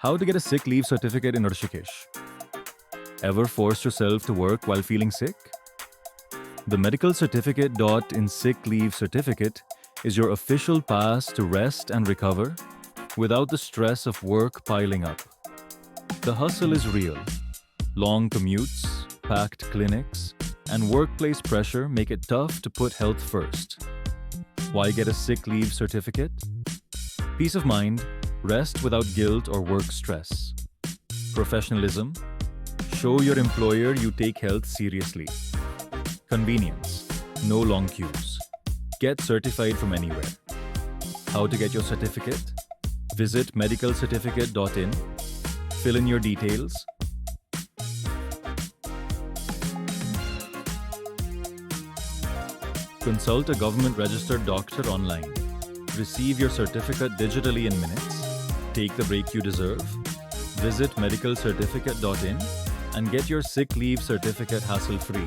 How to get a sick leave certificate in Rishikesh? Ever forced yourself to work while feeling sick? The medical certificate in sick leave certificate is your official pass to rest and recover without the stress of work piling up. The hustle is real. Long commutes, packed clinics, and workplace pressure make it tough to put health first. Why get a sick leave certificate? Peace of mind, rest without guilt or work stress. Professionalism, show your employer you take health seriously. Convenience, no long queues. Get certified from anywhere. How to get your certificate? Visit medicalcertificate.in, fill in your details. Consult a government-registered doctor online. Receive your certificate digitally in minutes. Take the break you deserve. Visit medicalcertificate.in and get your sick leave certificate hassle-free.